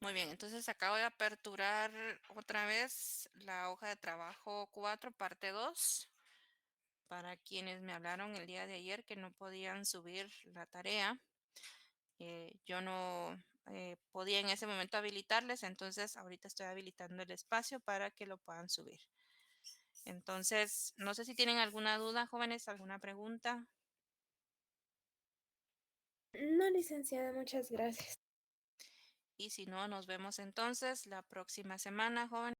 Muy bien, entonces acabo de aperturar otra vez la hoja de trabajo 4, parte 2. Para quienes me hablaron el día de ayer que no podían subir la tarea, yo no podía en ese momento habilitarles, entonces ahorita estoy habilitando el espacio para que lo puedan subir. Entonces, no sé si tienen alguna duda, jóvenes, alguna pregunta. No, licenciada, muchas gracias. Y si no, nos vemos entonces la próxima semana, jóvenes.